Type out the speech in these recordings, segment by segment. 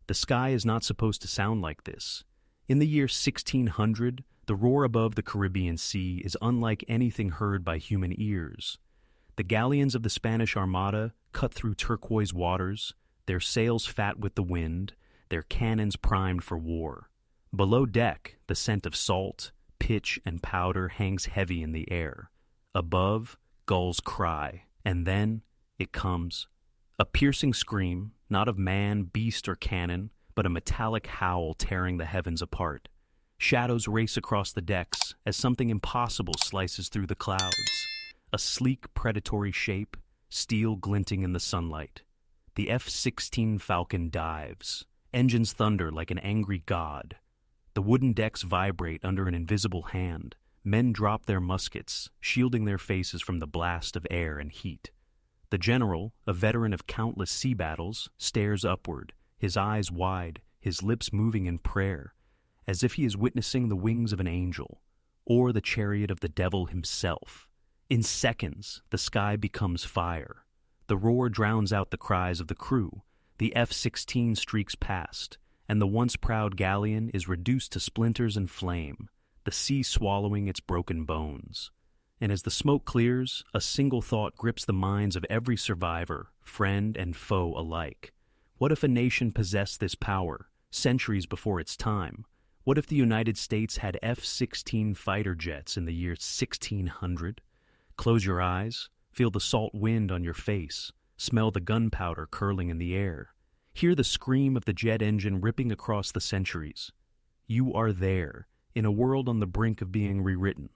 The sky is not supposed to sound like this. In the year 1600, the roar above the Caribbean Sea is unlike anything heard by human ears. The galleons of the Spanish Armada cut through turquoise waters, their sails fat with the wind, their cannons primed for war. Below deck, the scent of salt, pitch, and powder hangs heavy in the air. Above, gulls cry, and then it comes. A piercing scream, not of man, beast, or cannon, but a metallic howl tearing the heavens apart. Shadows race across the decks as something impossible slices through the clouds. A sleek, predatory shape, steel glinting in the sunlight. The F-16 Falcon dives. Engines thunder like an angry god. The wooden decks vibrate under an invisible hand. Men drop their muskets, shielding their faces from the blast of air and heat. The general, a veteran of countless sea battles, stares upward, his eyes wide, his lips moving in prayer, as if he is witnessing the wings of an angel, or the chariot of the devil himself. In seconds, the sky becomes fire. The roar drowns out the cries of the crew. The F-16 streaks past, and the once proud galleon is reduced to splinters and flame, the sea swallowing its broken bones. And as the smoke clears, a single thought grips the minds of every survivor, friend and foe alike. What if a nation possessed this power, centuries before its time? What if the United States had F-16 fighter jets in the year 1600? Close your eyes, feel the salt wind on your face, smell the gunpowder curling in the air. Hear the scream of the jet engine ripping across the centuries. You are there, in a world on the brink of being rewritten,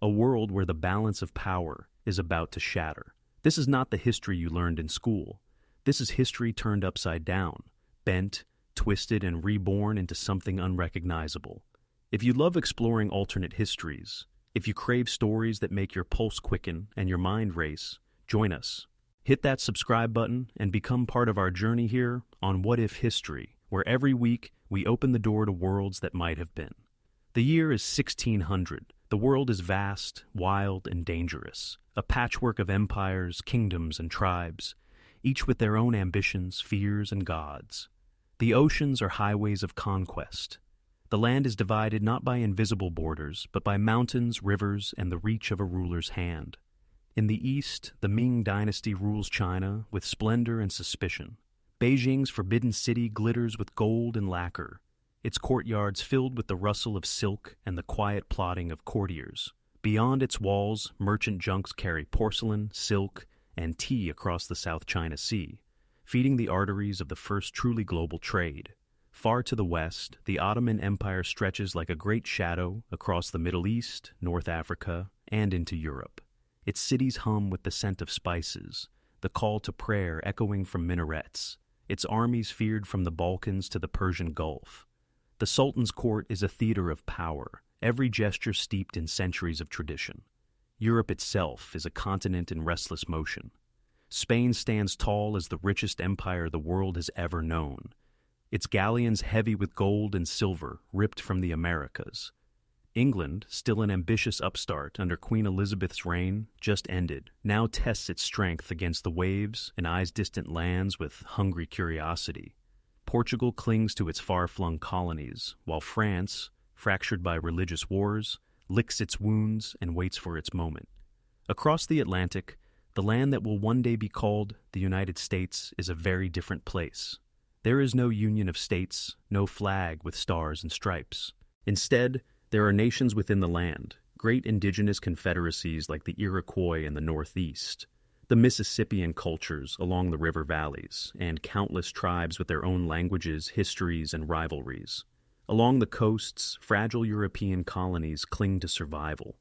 a world where the balance of power is about to shatter. This is not the history you learned in school. This is history turned upside down, bent, twisted, and reborn into something unrecognizable. If you love exploring alternate histories, if you crave stories that make your pulse quicken and your mind race, join us. Hit that subscribe button and become part of our journey here on What If History, where every week we open the door to worlds that might have been. The year is 1600. The world is vast, wild, and dangerous, a patchwork of empires, kingdoms, and tribes, each with their own ambitions, fears, and gods. The oceans are highways of conquest. The land is divided not by invisible borders, but by mountains, rivers, and the reach of a ruler's hand. In the east, the Ming dynasty rules China with splendor and suspicion. Beijing's forbidden city glitters with gold and lacquer, its courtyards filled with the rustle of silk and the quiet plodding of courtiers. Beyond its walls, merchant junks carry porcelain, silk, and tea across the South China Sea, feeding the arteries of the first truly global trade. Far to the west, the Ottoman Empire stretches like a great shadow across the Middle East, North Africa, and into Europe. Its cities hum with the scent of spices, the call to prayer echoing from minarets, its armies feared from the Balkans to the Persian Gulf. The Sultan's court is a theater of power, every gesture steeped in centuries of tradition. Europe itself is a continent in restless motion. Spain stands tall as the richest empire the world has ever known, its galleons heavy with gold and silver ripped from the Americas. England, still an ambitious upstart under Queen Elizabeth's reign, just ended, now tests its strength against the waves and eyes distant lands with hungry curiosity. Portugal clings to its far-flung colonies, while France, fractured by religious wars, licks its wounds and waits for its moment. Across the Atlantic, the land that will one day be called the United States is a very different place. There is no union of states, no flag with stars and stripes. Instead, there are nations within the land, great indigenous confederacies like the Iroquois in the Northeast, the Mississippian cultures along the river valleys, and countless tribes with their own languages, histories, and rivalries. Along the coasts, fragile European colonies cling to survival.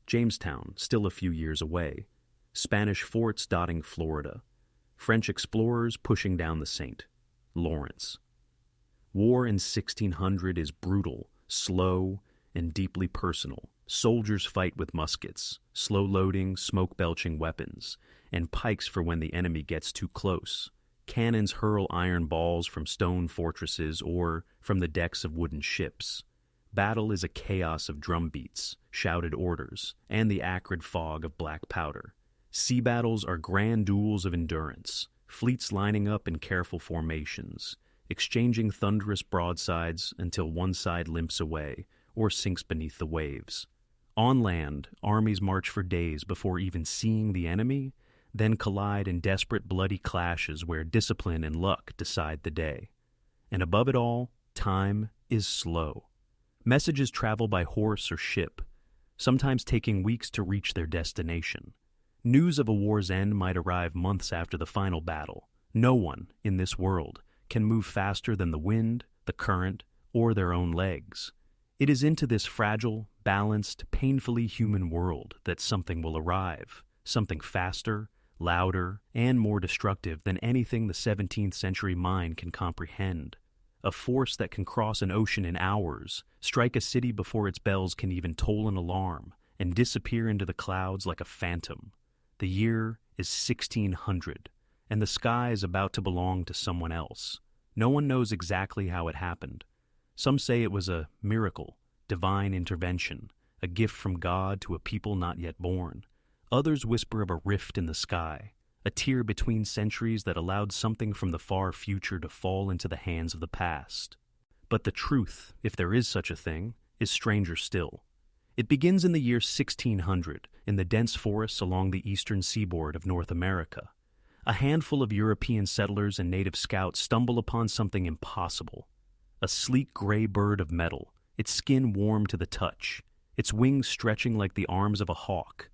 Jamestown, still a few years away. Spanish forts dotting Florida. French explorers pushing down the St. Lawrence. War in 1600 is brutal, slow, and deeply personal. Soldiers fight with muskets, slow-loading, smoke-belching weapons, and pikes for when the enemy gets too close. Cannons hurl iron balls from stone fortresses or from the decks of wooden ships. Battle is a chaos of drumbeats, shouted orders, and the acrid fog of black powder. Sea battles are grand duels of endurance, fleets lining up in careful formations, exchanging thunderous broadsides until one side limps away or sinks beneath the waves. On land, armies march for days before even seeing the enemy, then collide in desperate bloody clashes where discipline and luck decide the day. And above it all, time is slow. Messages travel by horse or ship, sometimes taking weeks to reach their destination. News of a war's end might arrive months after the final battle. No one in this world can move faster than the wind, the current, or their own legs. It is into this fragile, balanced, painfully human world that something will arrive, something faster, louder, and more destructive than anything the 17th century mind can comprehend. A force that can cross an ocean in hours, strike a city before its bells can even toll an alarm, and disappear into the clouds like a phantom. The year is 1600, and the sky is about to belong to someone else. No one knows exactly how it happened. Some say it was a miracle, divine intervention, a gift from God to a people not yet born. Others whisper of a rift in the sky, a tear between centuries that allowed something from the far future to fall into the hands of the past. But the truth, if there is such a thing, is stranger still. It begins in the year 1600 in the dense forests along the eastern seaboard of North America. A handful of European settlers and native scouts stumble upon something impossible. A sleek gray bird of metal, its skin warm to the touch, its wings stretching like the arms of a hawk.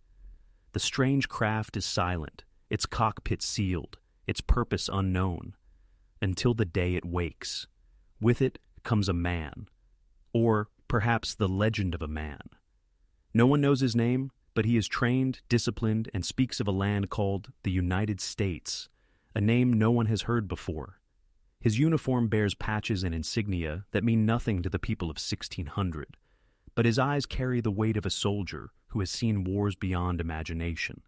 The strange craft is silent, its cockpit sealed, its purpose unknown, until the day it wakes. With it comes a man, or perhaps the legend of a man. No one knows his name, but he is trained, disciplined, and speaks of a land called the United States, a name no one has heard before. His uniform bears patches and insignia that mean nothing to the people of 1600, but his eyes carry the weight of a soldier who has seen wars beyond imagination.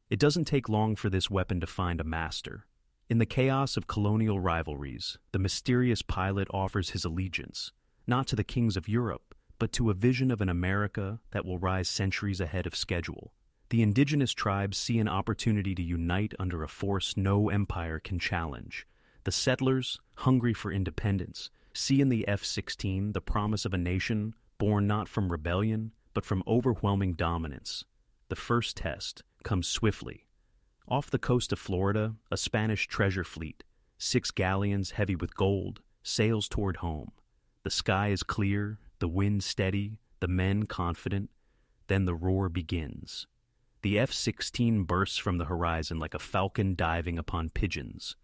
It doesn't take long for this weapon to find a master. In the chaos of colonial rivalries, the mysterious pilot offers his allegiance, not to the kings of Europe, but to a vision of an America that will rise centuries ahead of schedule. The indigenous tribes see an opportunity to unite under a force no empire can challenge. The settlers, hungry for independence, see in the F-16 the promise of a nation born not from rebellion, but from overwhelming dominance. The first test comes swiftly. Off the coast of Florida, a Spanish treasure fleet, 6 galleons heavy with gold, sails toward home. The sky is clear, the wind steady, the men confident. Then the roar begins. The F-16 bursts from the horizon like a falcon diving upon pigeons.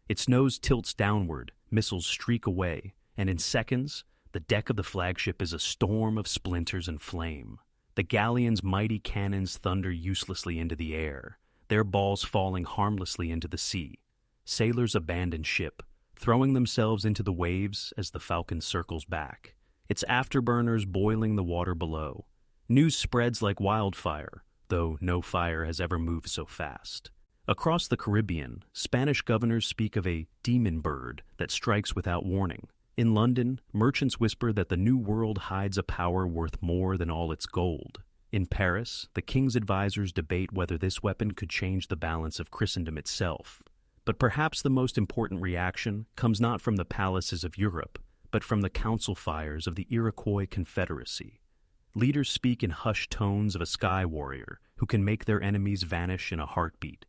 Its nose tilts downward, missiles streak away, and in seconds, the deck of the flagship is a storm of splinters and flame. The galleon's mighty cannons thunder uselessly into the air, their balls falling harmlessly into the sea. Sailors abandon ship, throwing themselves into the waves as the falcon circles back, its afterburners boiling the water below. News spreads like wildfire, though no fire has ever moved so fast. Across the Caribbean, Spanish governors speak of a demon bird that strikes without warning. In London, merchants whisper that the New World hides a power worth more than all its gold. In Paris, the king's advisors debate whether this weapon could change the balance of Christendom itself. But perhaps the most important reaction comes not from the palaces of Europe, but from the council fires of the Iroquois Confederacy. Leaders speak in hushed tones of a sky warrior who can make their enemies vanish in a heartbeat.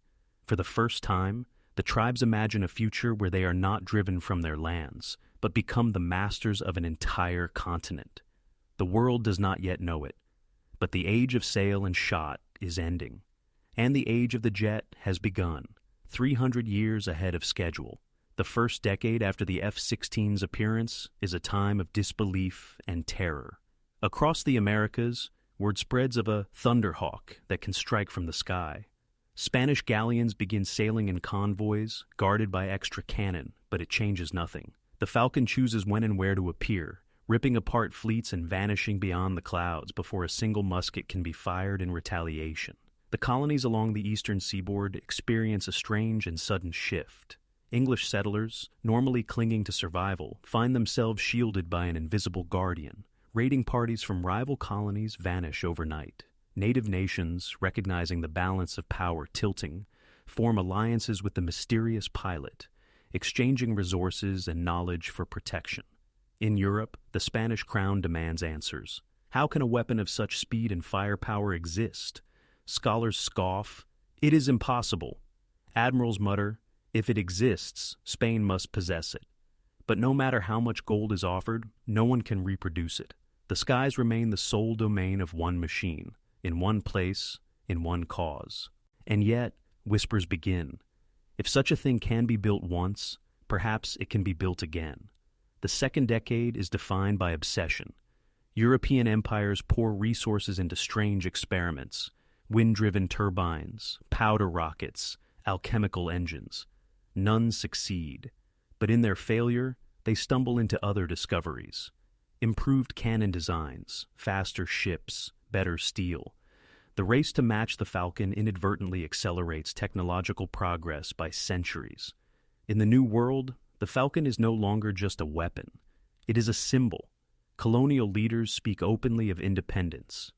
For the first time, the tribes imagine a future where they are not driven from their lands, but become the masters of an entire continent. The world does not yet know it, but the age of sail and shot is ending, and the age of the jet has begun, 300 years ahead of schedule. The first decade after the F-16's appearance is a time of disbelief and terror. Across the Americas, word spreads of a thunderhawk that can strike from the sky. Spanish galleons begin sailing in convoys, guarded by extra cannon, but it changes nothing. The Falcon chooses when and where to appear, ripping apart fleets and vanishing beyond the clouds before a single musket can be fired in retaliation. The colonies along the eastern seaboard experience a strange and sudden shift. English settlers, normally clinging to survival, find themselves shielded by an invisible guardian. Raiding parties from rival colonies vanish overnight. Native nations, recognizing the balance of power tilting, form alliances with the mysterious pilot, exchanging resources and knowledge for protection. In Europe, the Spanish crown demands answers. How can a weapon of such speed and firepower exist? Scholars scoff. It is impossible. Admirals mutter, if it exists, Spain must possess it. But no matter how much gold is offered, no one can reproduce it. The skies remain the sole domain of one machine, in one place, in one cause. And yet, whispers begin. If such a thing can be built once, perhaps it can be built again. The second decade is defined by obsession. European empires pour resources into strange experiments, wind-driven turbines, powder rockets, alchemical engines. None succeed, but in their failure, they stumble into other discoveries. Improved cannon designs, faster ships, better steel. The race to match the Falcon inadvertently accelerates technological progress by centuries. In the New World, the Falcon is no longer just a weapon. It is a symbol. Colonial leaders speak openly of independence.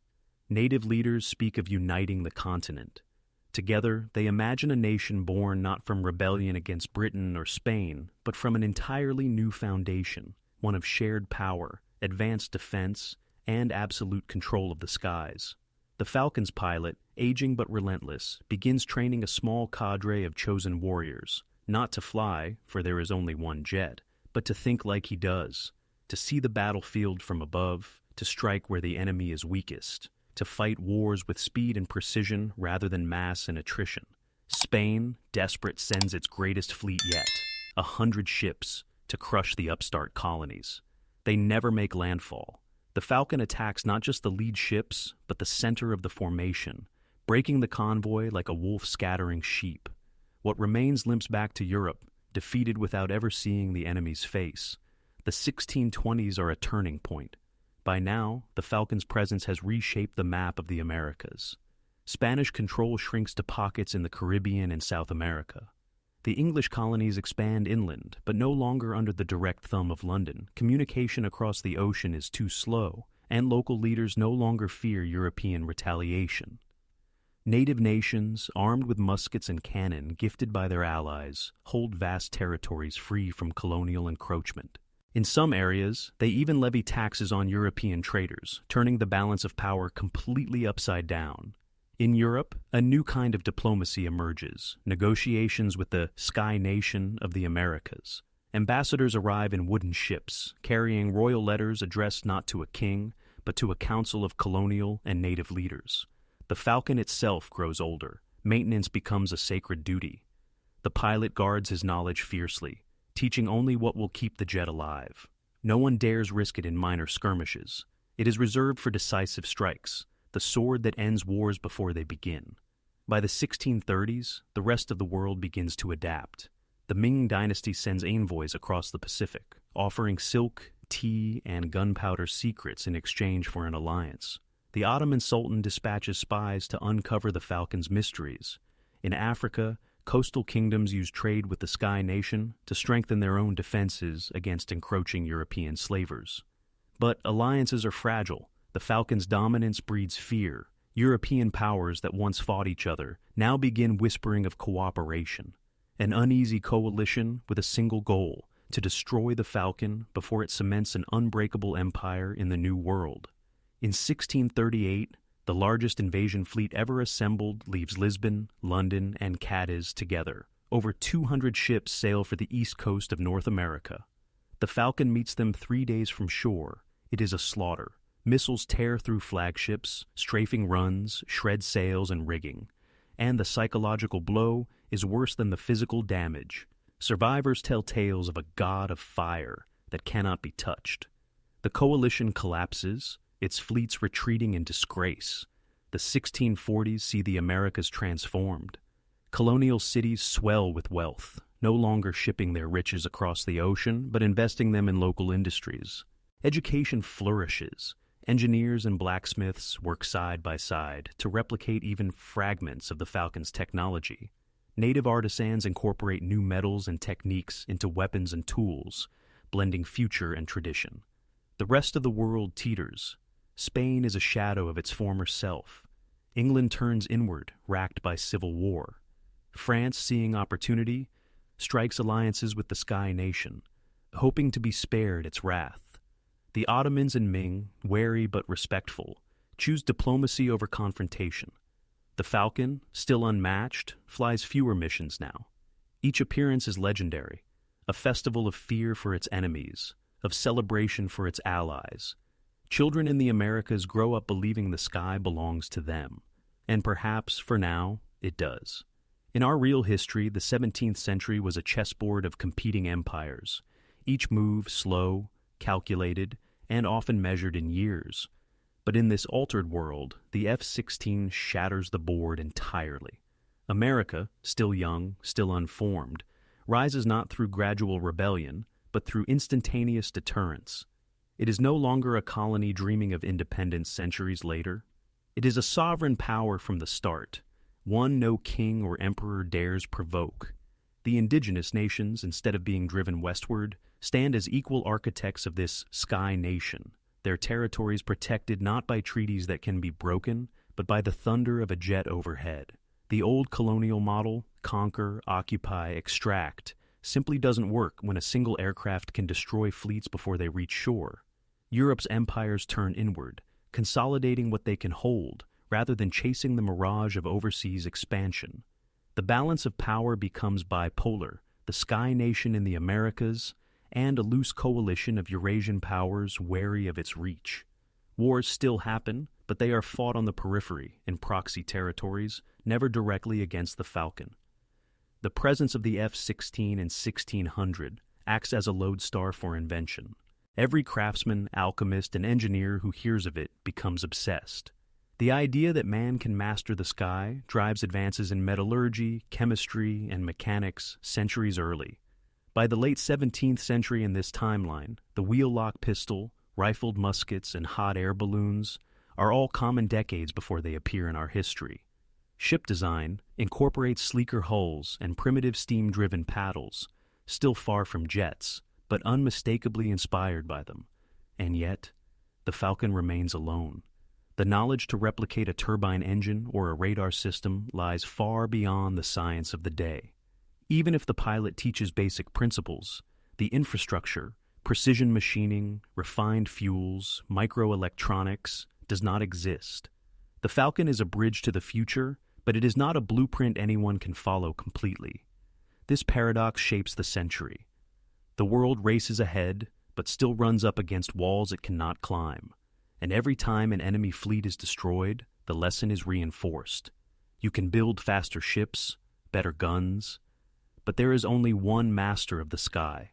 Native leaders speak of uniting the continent. Together, they imagine a nation born not from rebellion against Britain or Spain, but from an entirely new foundation, one of shared power, advanced defense, and absolute control of the skies. The Falcon's pilot, aging but relentless, begins training a small cadre of chosen warriors, not to fly, for there is only one jet, but to think like he does, to see the battlefield from above, to strike where the enemy is weakest, to fight wars with speed and precision rather than mass and attrition. Spain, desperate, sends its greatest fleet yet, 100 ships, to crush the upstart colonies. They never make landfall. The Falcon attacks not just the lead ships, but the center of the formation, breaking the convoy like a wolf scattering sheep. What remains limps back to Europe, defeated without ever seeing the enemy's face. The 1620s are a turning point. By now, the Falcon's presence has reshaped the map of the Americas. Spanish control shrinks to pockets in the Caribbean and South America. The English colonies expand inland, but no longer under the direct thumb of London. Communication across the ocean is too slow, and local leaders no longer fear European retaliation. Native nations, armed with muskets and cannon gifted by their allies, hold vast territories free from colonial encroachment. In some areas, they even levy taxes on European traders, turning the balance of power completely upside down. In Europe, a new kind of diplomacy emerges, negotiations with the Sky Nation of the Americas. Ambassadors arrive in wooden ships, carrying royal letters addressed not to a king, but to a council of colonial and native leaders. The Falcon itself grows older. Maintenance becomes a sacred duty. The pilot guards his knowledge fiercely, teaching only what will keep the jet alive. No one dares risk it in minor skirmishes. It is reserved for decisive strikes, the sword that ends wars before they begin. By the 1630s, the rest of the world begins to adapt. The Ming dynasty sends envoys across the Pacific, offering silk, tea, and gunpowder secrets in exchange for an alliance. The Ottoman Sultan dispatches spies to uncover the Falcon's mysteries. In Africa, coastal kingdoms use trade with the Sky Nation to strengthen their own defenses against encroaching European slavers. But alliances are fragile. The Falcon's dominance breeds fear. European powers that once fought each other now begin whispering of cooperation. An uneasy coalition with a single goal, to destroy the Falcon before it cements an unbreakable empire in the New World. In 1638, the largest invasion fleet ever assembled leaves Lisbon, London, and Cadiz together. Over 200 ships sail for the east coast of North America. The Falcon meets them 3 days from shore. It is a slaughter. Missiles tear through flagships, strafing runs, shred sails and rigging. And the psychological blow is worse than the physical damage. Survivors tell tales of a god of fire that cannot be touched. The coalition collapses, its fleets retreating in disgrace. The 1640s see the Americas transformed. Colonial cities swell with wealth, no longer shipping their riches across the ocean, but investing them in local industries. Education flourishes. Engineers and blacksmiths work side by side to replicate even fragments of the Falcon's technology. Native artisans incorporate new metals and techniques into weapons and tools, blending future and tradition. The rest of the world teeters. Spain is a shadow of its former self. England turns inward, racked by civil war. France, seeing opportunity, strikes alliances with the Sky Nation, hoping to be spared its wrath. The Ottomans and Ming, wary but respectful, choose diplomacy over confrontation. The Falcon, still unmatched, flies fewer missions now. Each appearance is legendary, a festival of fear for its enemies, of celebration for its allies. Children in the Americas grow up believing the sky belongs to them, and perhaps, for now, it does. In our real history, the 17th century was a chessboard of competing empires, each move slow, calculated, and often measured in years. But in this altered world, the F-16 shatters the board entirely. America, still young, still unformed, rises not through gradual rebellion, but through instantaneous deterrence. It is no longer a colony dreaming of independence centuries later. It is a sovereign power from the start, one no king or emperor dares provoke. The indigenous nations, instead of being driven westward, stand as equal architects of this Sky Nation, their territories protected not by treaties that can be broken, but by the thunder of a jet overhead. The old colonial model, conquer, occupy, extract, simply doesn't work when a single aircraft can destroy fleets before they reach shore. Europe's empires turn inward, consolidating what they can hold, rather than chasing the mirage of overseas expansion. The balance of power becomes bipolar, the Sky Nation in the Americas, and a loose coalition of Eurasian powers wary of its reach. Wars still happen, but they are fought on the periphery, in proxy territories, never directly against the Falcon. The presence of the F-16 in 1600 acts as a lodestar for invention. Every craftsman, alchemist, and engineer who hears of it becomes obsessed. The idea that man can master the sky drives advances in metallurgy, chemistry, and mechanics centuries early. By the late 17th century in this timeline, the wheel-lock pistol, rifled muskets, and hot air balloons are all common decades before they appear in our history. Ship design incorporates sleeker hulls and primitive steam-driven paddles, still far from jets, but unmistakably inspired by them. And yet, the Falcon remains alone. The knowledge to replicate a turbine engine or a radar system lies far beyond the science of the day. Even if the pilot teaches basic principles, the infrastructure, precision machining, refined fuels, microelectronics, does not exist. The Falcon is a bridge to the future, but it is not a blueprint anyone can follow completely. This paradox shapes the century. The world races ahead, but still runs up against walls it cannot climb. And every time an enemy fleet is destroyed, the lesson is reinforced. You can build faster ships, better guns, but there is only one master of the sky.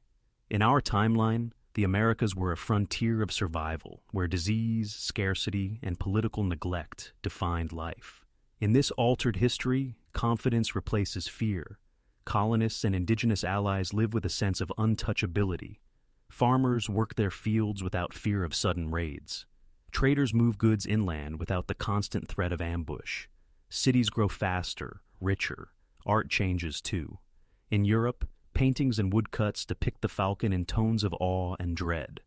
In our timeline, the Americas were a frontier of survival, where disease, scarcity, and political neglect defined life. In this altered history, confidence replaces fear. Colonists and indigenous allies live with a sense of untouchability. Farmers work their fields without fear of sudden raids. Traders move goods inland without the constant threat of ambush. Cities grow faster, richer. Art changes too. In Europe, paintings and woodcuts depict the Falcon in tones of awe and dread,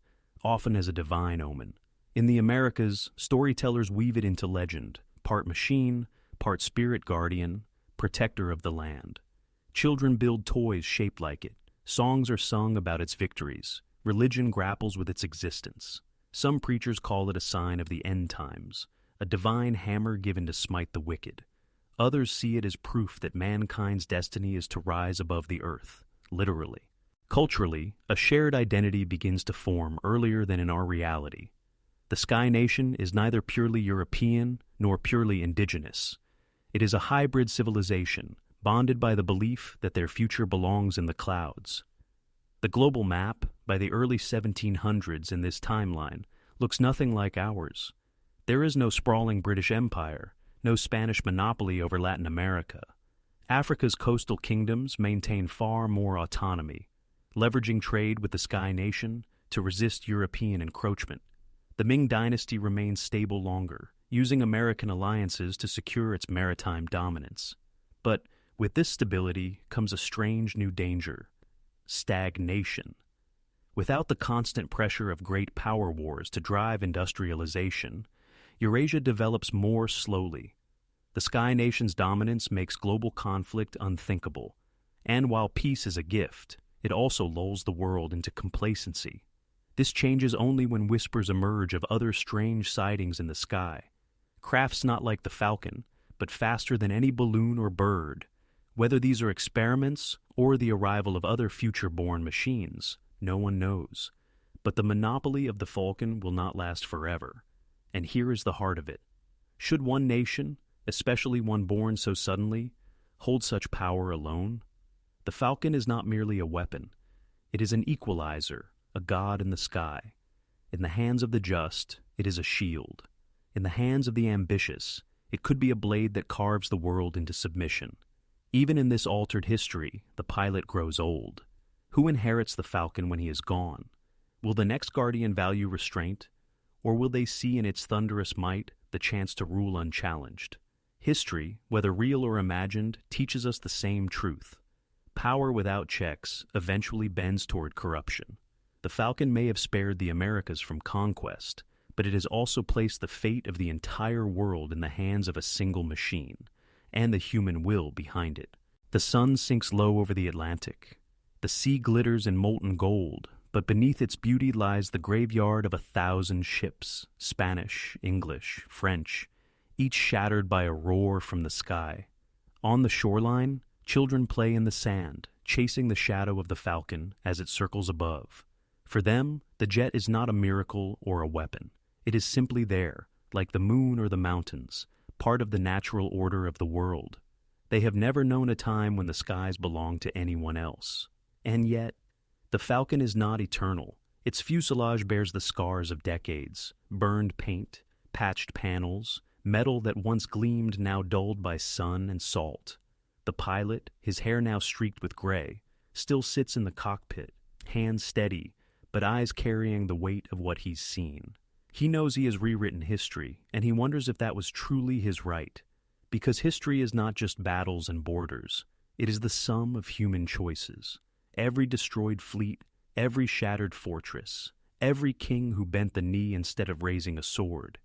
often as a divine omen. In the Americas, storytellers weave it into legend, part machine, part spirit guardian, protector of the land. Children build toys shaped like it. Songs are sung about its victories. Religion grapples with its existence. Some preachers call it a sign of the end times, a divine hammer given to smite the wicked. Others see it as proof that mankind's destiny is to rise above the earth, literally. Culturally, a shared identity begins to form earlier than in our reality. The Sky Nation is neither purely European nor purely indigenous. It is a hybrid civilization, bonded by the belief that their future belongs in the clouds. The global map, by the early 1700s in this timeline, looks nothing like ours. There is no sprawling British Empire, no Spanish monopoly over Latin America. Africa's coastal kingdoms maintain far more autonomy, leveraging trade with the Sky Nation to resist European encroachment. The Ming dynasty remains stable longer, using American alliances to secure its maritime dominance. But with this stability comes a strange new danger: stagnation. Without the constant pressure of great power wars to drive industrialization, Eurasia develops more slowly. The Sky Nation's dominance makes global conflict unthinkable, And while peace is a gift, it also lulls the world into complacency. This changes only when whispers emerge of other strange sightings in the sky. Crafts not like the Falcon, but faster than any balloon or bird. Whether these are experiments or the arrival of other future-born machines, no one knows. But the monopoly of the Falcon will not last forever. And here is the heart of it. Should one nation, especially one born so suddenly, hold such power alone? The Falcon is not merely a weapon. It is an equalizer, a god in the sky. In the hands of the just, it is a shield. In the hands of the ambitious, it could be a blade that carves the world into submission. Even in this altered history, the pilot grows old. Who inherits the Falcon when he is gone? Will the next guardian value restraint, or will they see in its thunderous might the chance to rule unchallenged? History, whether real or imagined, teaches us the same truth. Power without checks eventually bends toward corruption. The Falcon may have spared the Americas from conquest, but it has also placed the fate of the entire world in the hands of a single machine, and the human will behind it. The sun sinks low over the Atlantic. The sea glitters in molten gold, but beneath its beauty lies the graveyard of 1,000 ships, Spanish, English, French, each shattered by a roar from the sky. On the shoreline, children play in the sand, chasing the shadow of the Falcon as it circles above. For them, the jet is not a miracle or a weapon. It is simply there, like the moon or the mountains, part of the natural order of the world. They have never known a time when the skies belonged to anyone else. And yet, the Falcon is not eternal. Its fuselage bears the scars of decades, burned paint, patched panels, metal that once gleamed now dulled by sun and salt. The pilot, his hair now streaked with gray, still sits in the cockpit, hands steady, but eyes carrying the weight of what he's seen. He knows he has rewritten history, and he wonders if that was truly his right. Because history is not just battles and borders. It is the sum of human choices. Every destroyed fleet, every shattered fortress, every king who bent the knee instead of raising a sword.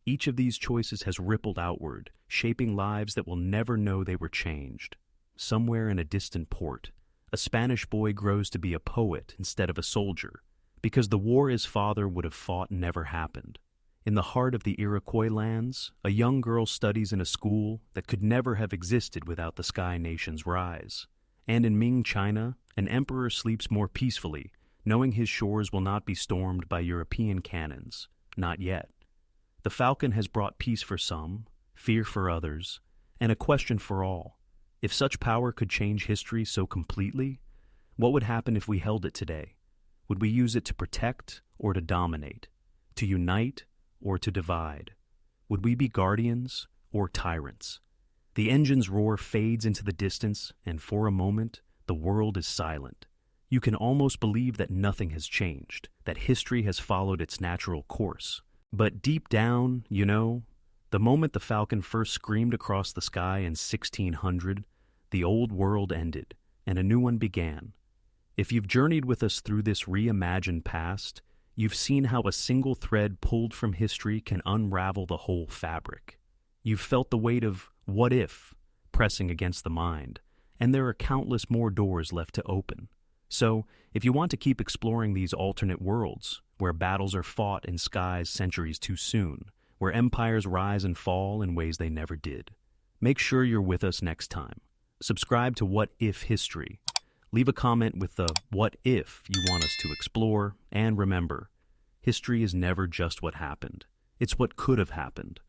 Each of these choices has rippled outward, shaping lives that will never know they were changed. Somewhere in a distant port, a Spanish boy grows to be a poet instead of a soldier, because the war his father would have fought never happened. In the heart of the Iroquois lands, a young girl studies in a school that could never have existed without the Sky Nation's rise. And in Ming China, an emperor sleeps more peacefully, knowing his shores will not be stormed by European cannons. Not yet. The Falcon has brought peace for some, fear for others, and a question for all. If such power could change history so completely, what would happen if we held it today? Would we use it to protect or to dominate? To unite or to divide? Would we be guardians or tyrants? The engine's roar fades into the distance, and for a moment, the world is silent. You can almost believe that nothing has changed, that history has followed its natural course. But deep down, the moment the Falcon first screamed across the sky in 1600, the old world ended, and a new one began. If you've journeyed with us through this reimagined past, you've seen how a single thread pulled from history can unravel the whole fabric. You've felt the weight of what if pressing against the mind, and there are countless more doors left to open. So, if you want to keep exploring these alternate worlds, where battles are fought in skies centuries too soon, where empires rise and fall in ways they never did, make sure you're with us next time. Subscribe to What If History. Leave a comment with the what if you want us to explore, and remember, history is never just what happened. It's what could have happened.